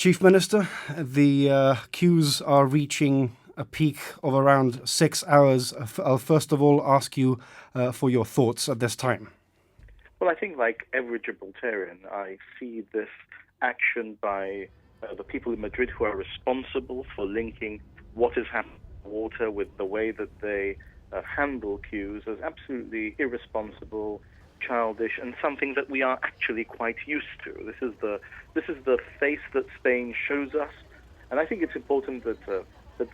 Chief Minister, the queues are reaching a peak of around 6 hours. I'll first of all ask you for your thoughts at this time. Well, I think like every Gibraltarian, I see this action by the people in Madrid who are responsible for linking what is happening in water with the way that they handle queues as absolutely irresponsible, childish, and something that we are actually quite used to. This is the face that Spain shows us, and I think it's important that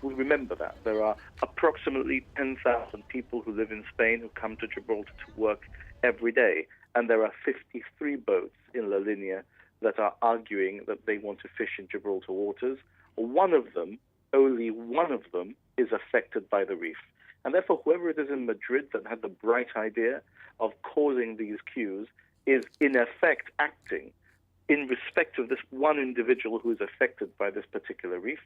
we remember that. There are approximately 10,000 people who live in Spain who come to Gibraltar to work every day, and there are 53 boats in La Linea that are arguing that they want to fish in Gibraltar waters. One of them, only one of them, is affected by the reef. And therefore, whoever it is in Madrid that had the bright idea of causing these queues is in effect acting in respect of this one individual who is affected by this particular reef.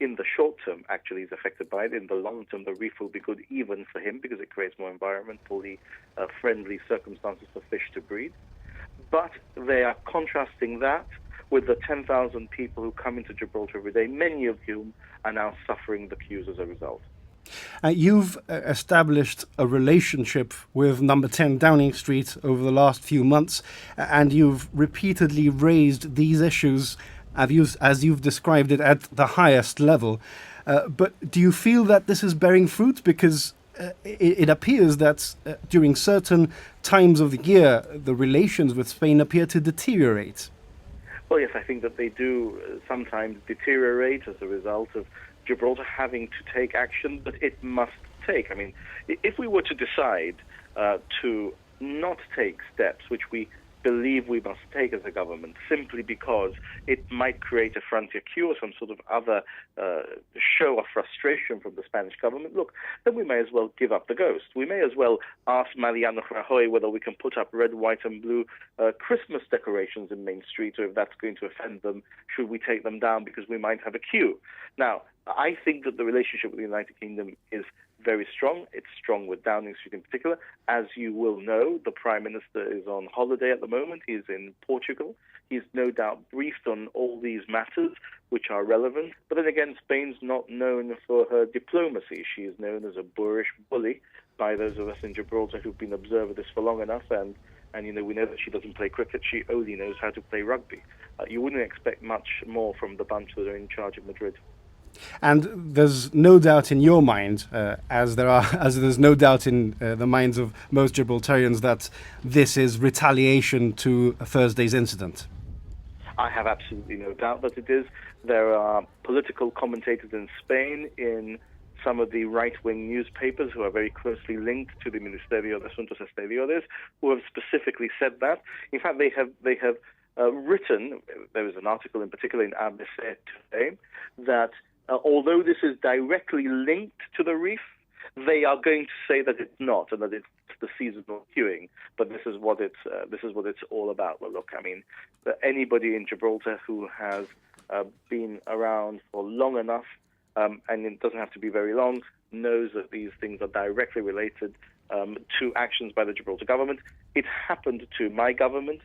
In the short term, actually, he's affected by it. In the long term, the reef will be good even for him because it creates more environmentally friendly circumstances for fish to breed. But they are contrasting that with the 10,000 people who come into Gibraltar every day, many of whom are now suffering the queues as a result. You've established a relationship with Number 10 Downing Street over the last few months, and you've repeatedly raised these issues, as you've described it, at the highest level. But do you feel that this is bearing fruit? Because it appears that during certain times of the year, the relations with Spain appear to deteriorate. Well, yes, I think that they do sometimes deteriorate as a result of Gibraltar having to take action that it must take. I mean, if we were to decide to not take steps which we believe we must take as a government simply because it might create a frontier queue or some sort of other show of frustration from the Spanish government, look, then we may as well give up the ghost. We may as well ask Mariano Rajoy whether we can put up red, white and blue Christmas decorations in Main Street, or if that's going to offend them, should we take them down because we might have a queue. Now, I think that the relationship with the United Kingdom is very strong. It's strong with Downing Street in particular. As you will know, the Prime Minister is on holiday at the moment. He's in Portugal. He's no doubt briefed on all these matters which are relevant. But then again, Spain's not known for her diplomacy. She is known as a boorish bully by those of us in Gibraltar who've been observing this for long enough. And we know that she doesn't play cricket. She only knows how to play rugby. You wouldn't expect much more from the bunch that are in charge of Madrid. And there's no doubt in your mind, as there's no doubt in the minds of most Gibraltarians, that this is retaliation to Thursday's incident. I have absolutely no doubt that it is. There are political commentators in Spain, in some of the right-wing newspapers who are very closely linked to the Ministerio de Asuntos Exteriores, who have specifically said that. In fact, they have written, there was an article in particular in ABC today, that although this is directly linked to the reef, they are going to say that it's not, and that it's the seasonal queuing. But this is what it's all about. Well, look, I mean, anybody in Gibraltar who has been around for long enough, and it doesn't have to be very long, knows that these things are directly related to actions by the Gibraltar government. It happened to my government.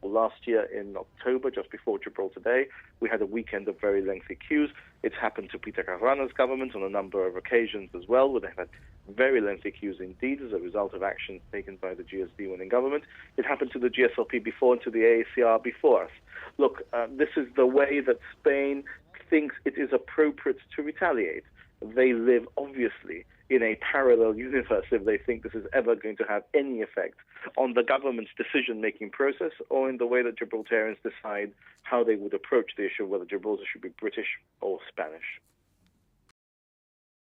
Last year in October, just before Gibraltar Day, we had a weekend of very lengthy queues. It's happened to Peter Carrana's government on a number of occasions as well, where they've had very lengthy queues indeed as a result of actions taken by the GSD when in government. It happened to the GSLP before and to the AACR before us. Look, this is the way that Spain thinks it is appropriate to retaliate. They live, obviously, in a parallel universe if they think this is ever going to have any effect on the government's decision-making process or in the way that Gibraltarians decide how they would approach the issue of whether Gibraltar should be British or Spanish.